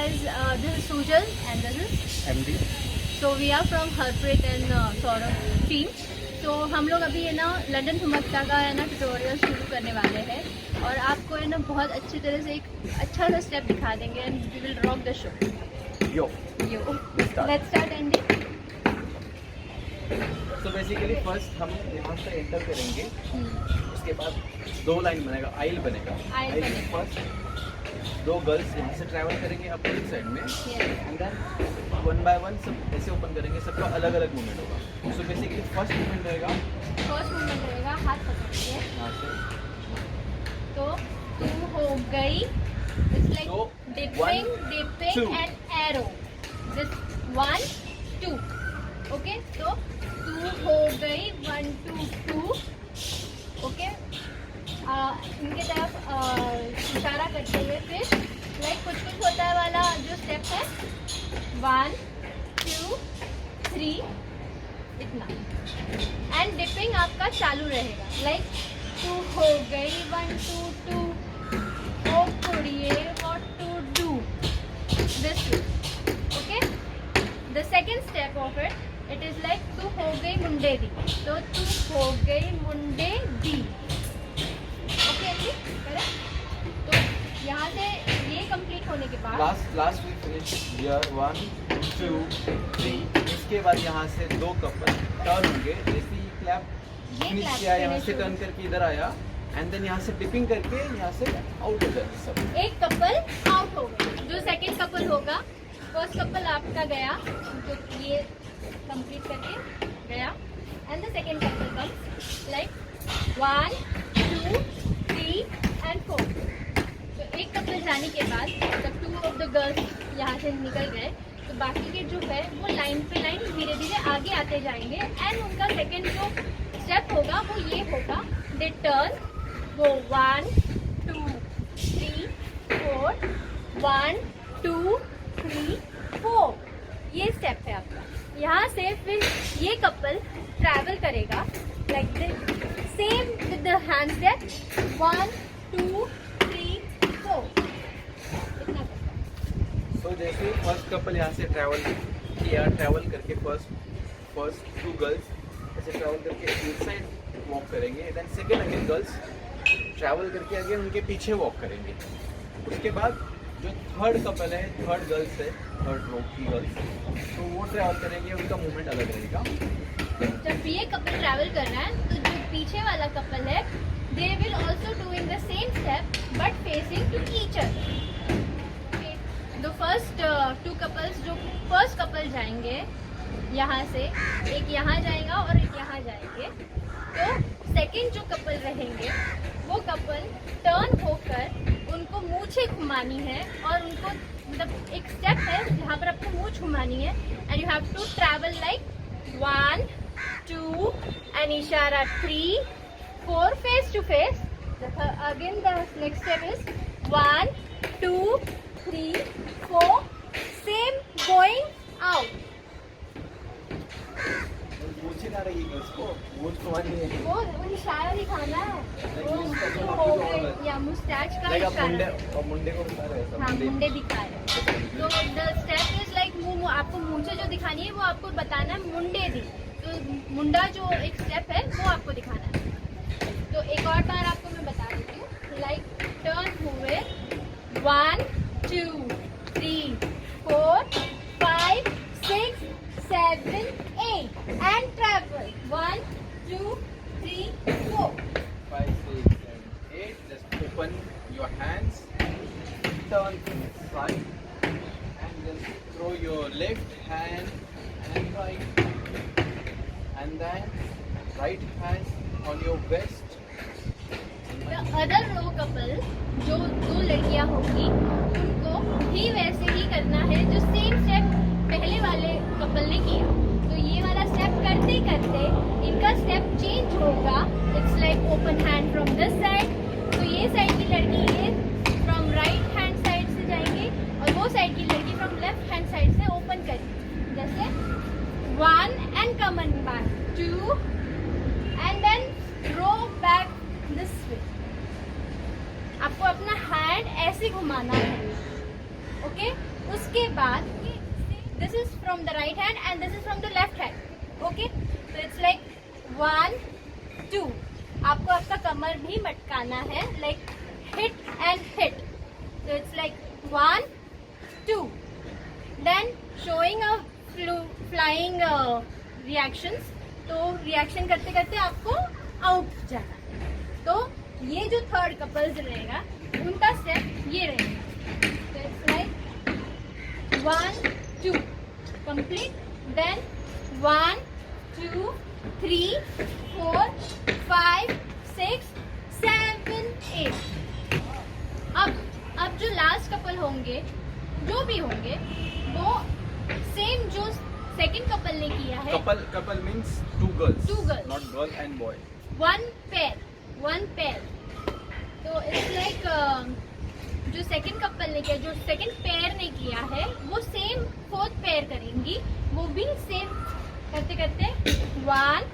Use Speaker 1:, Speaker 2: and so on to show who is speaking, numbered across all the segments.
Speaker 1: guys, this is Sujal and this is
Speaker 2: MD.
Speaker 1: so we are from Harpreet and Saurabh team. तो हम लोग अभी है ना लंदन ठुमकता का है ना ट्यूटोरियल शुरू करने वाले हैं और आपको है ना बहुत अच्छी तरह से एक अच्छा सा स्टेप दिखा देंगे and we will rock the show.
Speaker 2: Yo.
Speaker 1: Let's start Andy.
Speaker 2: So basically first हम यहाँ से एंटर करेंगे. उसके बाद दो लाइन बनेगा, आइल बनेगा.
Speaker 1: आइल
Speaker 2: में फर्स्ट दो गर्ल्स यहाँ से ट्रैवल करेंगे अपोजिट साइड में. And then one by one सब ऐसे ओपन करेंगे. सबका अलग अलग मूवमेंट होगा. सो बेसिकली फर्स्ट मूवमेंट रहेगा
Speaker 1: हाथ पकड़ के.
Speaker 2: यहाँ से.
Speaker 1: तो तू हो गई. It's like dipping and arrow. This 1 2. Okay. तो तू हो गई 1 2 2. ओके. इनके तरफ इशारा करते हुए फिर लाइक कुछ कुछ होता है वाला जो स्टेप है 1 2 3 इतना. एंड डिपिंग आपका चालू रहेगा. लाइक तू हो गई 1 2 2. ओ कुड़िए what to do. This. Okay. The second step of it is like तू हो गई मुंडे दी. तो तू हो गई मुंडे दी. ओके. तो यहाँ से ये कंप्लीट होने के बाद
Speaker 2: लास्ट वी फिनिश हियर 1 2 3. इसके बाद यहाँ से दो कपल टर्न होंगे. जैसे ही क्लैप फिनिश किया यहाँ से टर्न करके इधर आया एंड देन यहाँ से डिपिंग करके यहाँ से आउट हो जाए सब.
Speaker 1: एक कपल आउट हो गया. जो सेकंड कपल होगा, फर्स्ट कपल आपका गया तो ये कंप्लीट करके गया and the second couple comes like 1 2 3 and 4. तो एक कपल जाने के बाद जब 2 ऑफ द गर्ल्स यहाँ से निकल गए तो बाकी के जो है वो लाइन पे लाइन धीरे धीरे आगे आते जाएंगे एंड उनका सेकंड जो स्टेप होगा वो ये होगा. दे टर्न वो 1 2 3 4 1 2 3 4. ये स्टेप है आपका. यहाँ से फिर ये कपल ट्रैवल करेगा like this same with the hand step 1 2 3 4. इतना करता.
Speaker 2: तो जैसे फर्स्ट कपल यहाँ से ट्रैवल करके फर्स्ट 2 गर्ल्स ऐसे ट्रैवल करके इनसाइड वॉक करेंगे. Then second again girls travel करके अगेन उनके पीछे वॉक करेंगे. उसके बाद जो थर्ड कपल है, थर्ड गर्ल्स है, थर्ड रो की गर्ल्स, तो वो ट्रैवल करेंगे. उनका मूवमेंट अलग रहेगा.
Speaker 1: जब ये कपल ट्रैवल कर रहा है तो जो पीछे वाला कपल है they will also doing the same step but facing to each other. Okay. The first two couples जो फर्स्ट कपल जाएंगे यहाँ से, एक यहाँ जाएगा और एक यहाँ जाएंगे. तो सेकंड जो कपल रहेंगे वो कपल टर्न होकर उनको मूछें घुमानी है और उनको मतलब एक स्टेप है जहाँ पर आपको मूछ घुमानी है and you have to travel like 1 2 and इशारा 3 4 face to face. Again the next step is 1 2 3 4. Same going out.
Speaker 2: पूछे ना रही गर्ल्स को मूछ घुमानी है.
Speaker 1: वो इशारा दिखाना है. वो हो गए या मुस्टैच का इशारा.
Speaker 2: और मुंडे को बता रहे हैं.
Speaker 1: हाँ, मुंडे दिखा रहे हैं. तो the step is like मुंह आपको मूछे जो दिखानी है वो आपको बताना है मुंडे दी. तो मुंडा जो एक स्टेप है वो आपको दिखाना है. तो एक और बार आपको मैं बता देती हूँ. लाइक टर्न हुए 1 2 3 4 5 6 7 8 and travel 1 2 3 4
Speaker 2: 5 6 7 8. Just open your hands, turn inside and just throw your left hand and right, and then right hand on your waist.
Speaker 1: The other row couple जो दो लड़कियां होंगी उनको भी वैसे ही करना है जो सेम स्टेप पहले वाले कपल ने किया. तो ये वाला स्टेप करते करते इनका स्टेप चेंज होगा. It's like open hand from this side. तो ये साइड की लड़की ये फ्रॉम राइट हैंड साइड से जाएंगे और वो साइड की लड़की फ्रॉम लेफ्ट हैंड साइड से ओपन करेंगे. जैसे 1 and come on back 2 and then row back this way. आपको अपना हैंड ऐसे घुमाना है. ओके. उसके बाद this is from the right hand and this is from the left hand. Okay, तो इट्स लाइक 1 2. आपको आपका कमर भी मटकाना है, like hit and hit. So it's like 1 2. Then showing a flying reactions. तो रिएक्शन करते करते आपको आउट जाना है. तो ये जो थर्ड कपल्स रहेगा उनका स्टेप ये रहेगा. So it's like 1 2 complete. Then 1 2 3 4 5 6 7 8. अब जो लास्ट कपल होंगे, जो भी होंगे, वो सेम जो सेकंड कपल ने किया है.
Speaker 2: Couple means two girls, not girl and boy.
Speaker 1: One pair. तो इट्स लाइक जो सेकंड कपल ने किया, जो सेकंड पेयर ने किया है, वो सेम फोर्थ पेयर करेंगी. वो भी सेम करते करते 1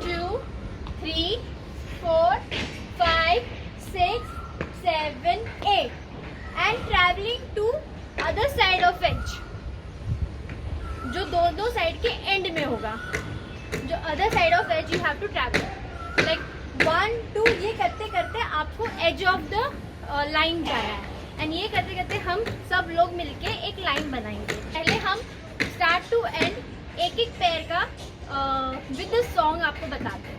Speaker 1: 2 3 4 5 6 7 8 and traveling to other side of edge. जो दो साइड के एंड में होगा, जो other side of as you have to travel like 1 2. ये करते करते आपको एज ऑफ द लाइन जाना है. एंड ये करते करते हम सब लोग मिलके एक लाइन बनाएंगे. पहले हम स्टार्ट टू एंड एक एक पेयर का विद द सॉन्ग आपको बताते हैं.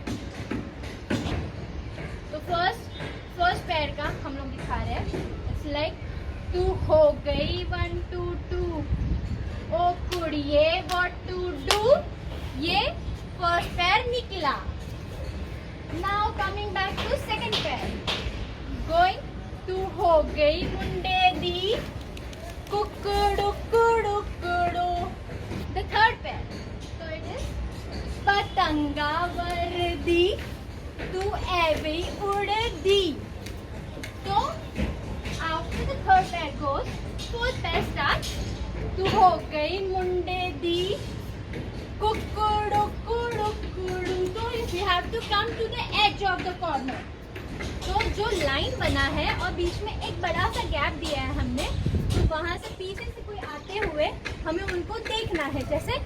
Speaker 1: तो फर्स्ट पेयर का हम लोग दिखा रहे हैं. इट्स लाइक तू हो गई 1 2 2. ओ कुड़िए व्हाट टू डू. ये फर्स्ट पेयर निकला. Now coming back to second pair. Going तू हो गई मुंडे दी कुकुड़ू कुड़ू कुड़ू. The third pair. So it is पतंगा वर्दी तू एवे उड़ दी. तो after the third pair goes, fourth pair starts. तू हो गई मुंडे दी कुकुड़ू कुड़ू कुड़ू. तो you have to come to the edge of the corner. तो जो लाइन बना है और बीच में एक बड़ा सा गैप दिया है हमने, तो वहां से पीछे से कोई आते हुए हमें उनको देखना है. जैसे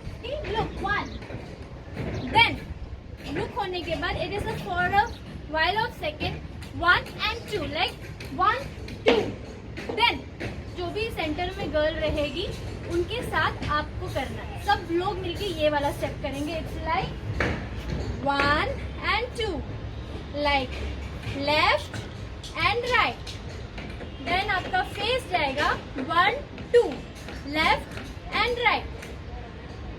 Speaker 1: लुक 1. देन लुक होने के बाद it is for a while of second 1 and 2 like 1 2. Then जो भी सेंटर में गर्ल रहेगी उनके साथ आपको करना है. सब लोग मिलके ये वाला स्टेप करेंगे. It's like 1 and 2 like left and right. Then आपका फेस जाएगा 1 2 left and right.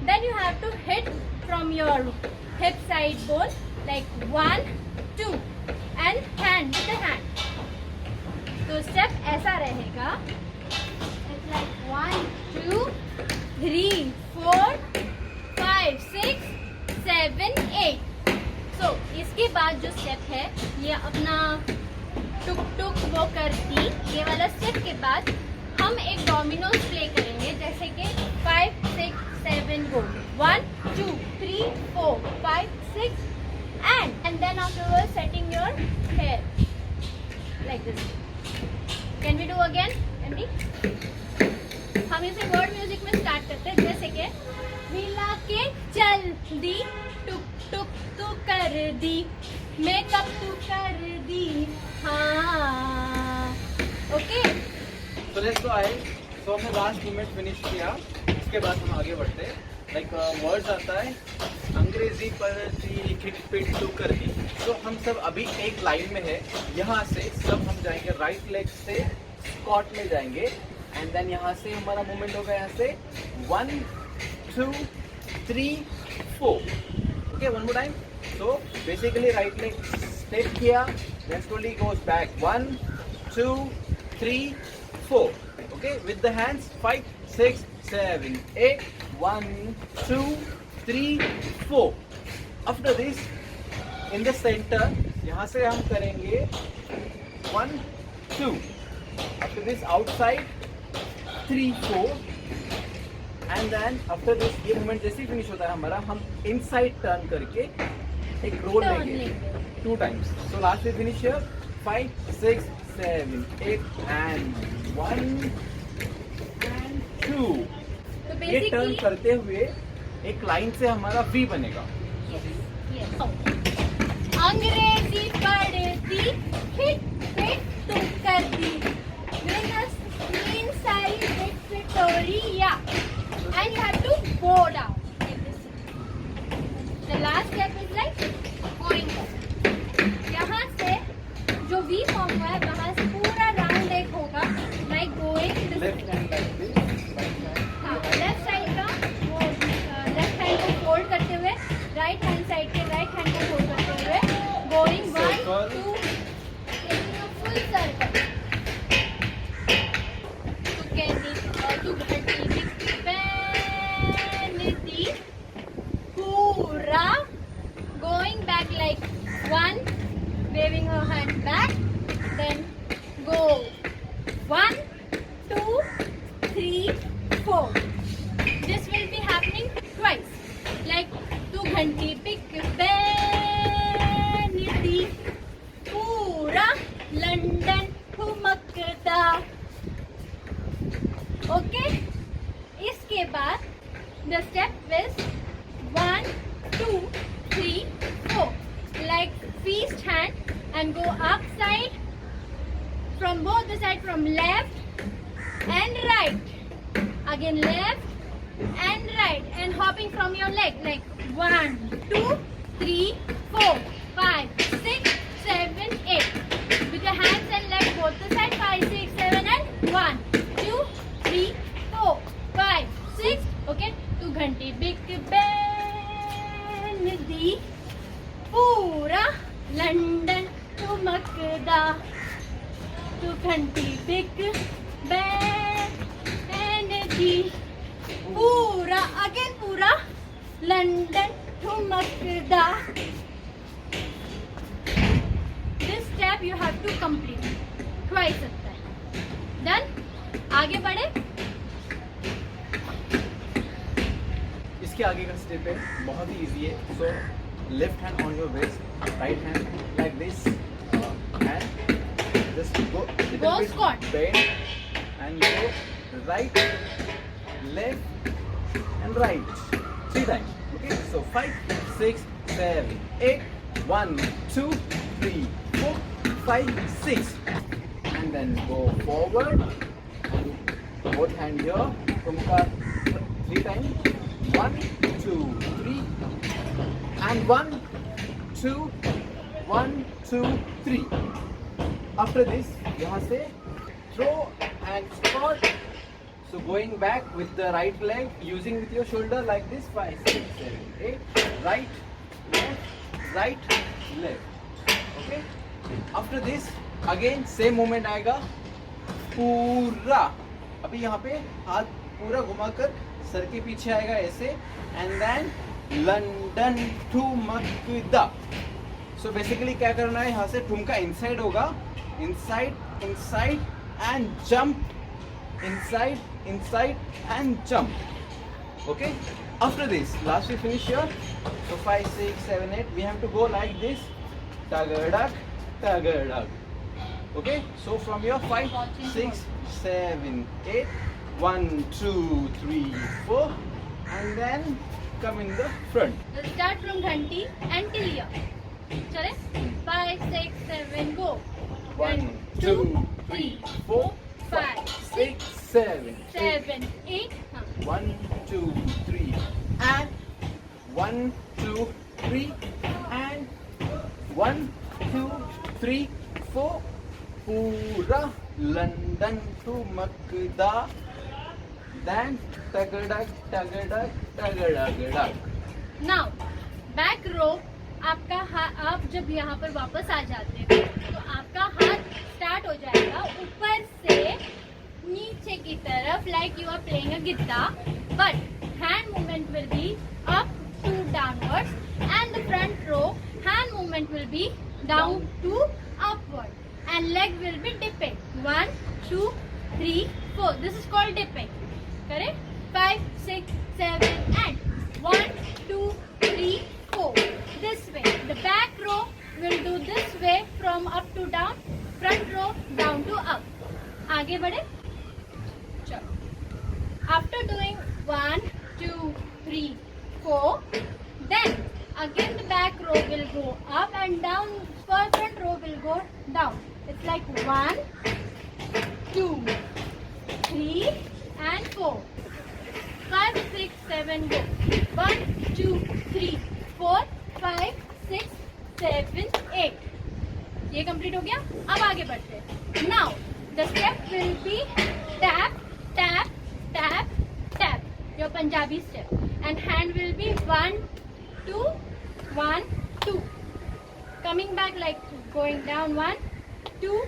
Speaker 1: Then you have to hit from your hip side bone like 1 2 and hand with the hand. तो स्टेप ऐसा रहेगा. It's like 1 2 3 4 5 6 7 8. सो इसके बाद जो step है ये अपना टुक टुक वो करती. ये वाला स्टेप के बाद हम एक डोमिनोज प्ले करेंगे. जैसे कि 5 6 7 गो 1 2 3 4 5 6 and then afterwards setting your hair like this. Can we do again, MD? हम इसे वर्ड म्यूजिक में स्टार्ट करते हैं. जैसे कि मिला के चल दी टुक टुक तू कर दी मेकअप तू कर दी. हाँ ओके.
Speaker 2: तो लेट्स गो आए. तो हमने लास्ट मूवमेंट फिनिश किया. इसके बाद हम आगे बढ़ते हैं. लाइक वर्ड्स आता है अंग्रेजी पर दी खिट पिट तू कर दी. तो हम सब अभी एक लाइन में है. यहाँ से सब हम जाएंगे राइट लेग से स्क्वाट में जाएंगे. एंड देन यहाँ से हमारा मूवमेंट होगा. यहाँ से 1 2 3 4. Okay, one more time. तो बेसिकली राइट लेग स्टेप किया, then slowly goes back 1 2 3 4. Okay, with the hands 5 6 7 8 1 2 3 4. After this in the centre यहाँ से हम करेंगे 1 2. After this outside 3 4. And then after this ये मूवमेंट जैसे ही फिनिश होता है हमारा, हम इनसाइड टर्न करके एक रोल लेंगे 2 टाइम्स. सो लास्ट में फिनिश हियर 5 6 7 8 एंड 1 and 2.
Speaker 1: तो
Speaker 2: ये टर्न
Speaker 1: बेसिकली
Speaker 2: करते हुए एक लाइन से हमारा V बनेगा.
Speaker 1: अंग्रेजी पढ़ती हिट पिट तू करती Venus inside Victoria and you have to go down. The last step is like going down. यहाँ से जो V फॉर्म हुआ है वहाँ से पूरा राउंड एक होगा like going this
Speaker 2: left hand like this, right hand.
Speaker 1: हाँ लेफ्ट साइड का वो लेफ्ट हैंड को फोल्ड करते हुए राइट हैंड साइड के राइट हैंड को फोल्ड करते हुए going 1 2 taking a full circle. To घंटी पहनती पूरा going back like 1 waving her hand back then go 1 2 3 4. This will be happening twice like तू घंटी पिक पहनती पूरा लंदन ठुमकता. ओके इसके बाद the step is 1 2 3 4 like feast hand and go up side from both the side from left and right again left and right and hopping from your leg like 1 2 3 4 5 6 7 8 with your hands and legs both the side 5 6 7 and 1 2 3 4 5 6. Okay तू घंटी बिक दी पूरा London ठुमकदा. तू घंटी बिक दी पूरा again पूरा London ठुमकदा. This step you have to complete twice of that. Done? आगे बढ़े.
Speaker 2: इसके आगे का स्टेप है बहुत ही इजी है. So left hand on your waist, right hand like this and just go
Speaker 1: squat.
Speaker 2: Bend and go right left and right 3 times. Okay, so 5 6 7 8 1 2 3 4 5 6 and then go forward and both hand here tumka 3 times 1 2 3 and 1 2 1 2 3. After this यहाँ से throw and squat. So going back with the right leg, using with your shoulder like this, 5, 6, 7, 8, right, left, okay? After this, again same movement आएगा, पूरा, अभी यहाँ पे हाथ पूरा घुमाकर सर के पीछे आएगा ऐसे, and then लंदन ठुमकदा. So basically क्या करना है, यहाँ से ठुमका inside होगा, inside and jump. Inside and jump. Okay, after this last we finish here. So 5 6 7 8 we have to go like this, tagadak. Okay, so from here 5 6 7 8 1 2 3 4 and then come in the front.
Speaker 1: Let's start from घंटी until here. चले 5 6 7 go.
Speaker 2: 1 2 3 4 5 6 7
Speaker 1: 7 8 हाँ.
Speaker 2: 1 2 3 and 1 2 3 and 1 2 3 4 पूरा London ठुमकदा. Then tagadak.
Speaker 1: Now back row आपका आप जब यहाँ पर वापस आ जाते हैं तो आपका हाथ स्टार्ट हो जाएगा ऊपर से नीचे की तरफ like you are playing a guitar, but hand movement will be up to downwards and the front row hand movement will be down to upward and leg will be dipping 1 2 3 4. This is called dipping. Correct? 5 6 7 and 1 2 3 4. This way. The back row will do this way from up to down, front row down to up. आगे बढ़े. चलो. After doing 1, 2, 3, 4, then again the back row will go up and down, front row will go down. It's like 1, 2, 3 and 4. 5, 6, 7, go. 1, 2, 3, 4, 5, 6, 7, 8. ये complete हो गया. अब आगे बढ़ते हैं. Now the step will be tap, tap, tap, tap. Your Punjabi step. And hand will be 1, 2, 1, 2. Coming back like going down 1, 2,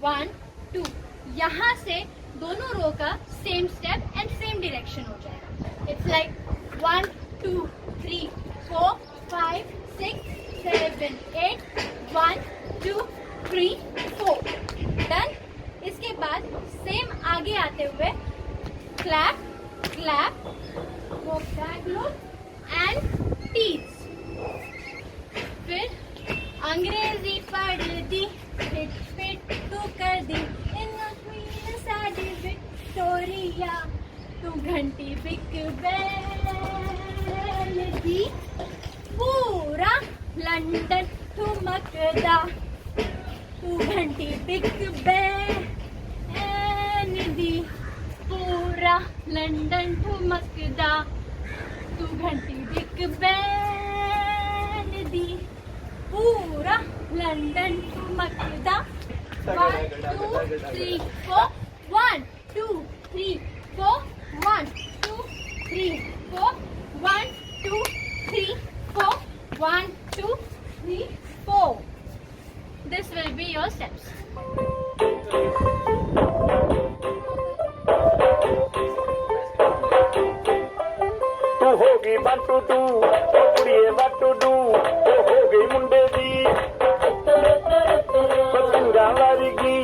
Speaker 1: 1, 2. यहाँ से दोनों रो का same step and same direction हो जाएगा. It's like 1, 2, 3, 4, 5, 6, 7, 8. 1, 2, 3, 4. डन. इसके बाद सेम आगे आते हुए क्लैप, क्लैप, वो बैक लुक एंड टीज. फिर अंग्रेजी पढ़ दी, फिट फिट तू कर दी, इन क्वीन साडी विक्टोरिया, तू घंटी बिक बैल दी, पूरा लंदन ठुमकदा, तू घंटी बिक बैल दी, पूरा लंदन ठुमकदा, तू घंटी बिक बैल दी, पूरा London ठुमकदा. 1, 2, 3, 4. 1, 2, 3, 4. 1, 2, 3, 4. 1, 2, 3, 4. 1, 2, 3, 4. This will be your steps.
Speaker 3: तू होगी 1 to 2, ओ कुड़िए what to do, ओ हो गई मुंडे दी, पतंगा वारीगी.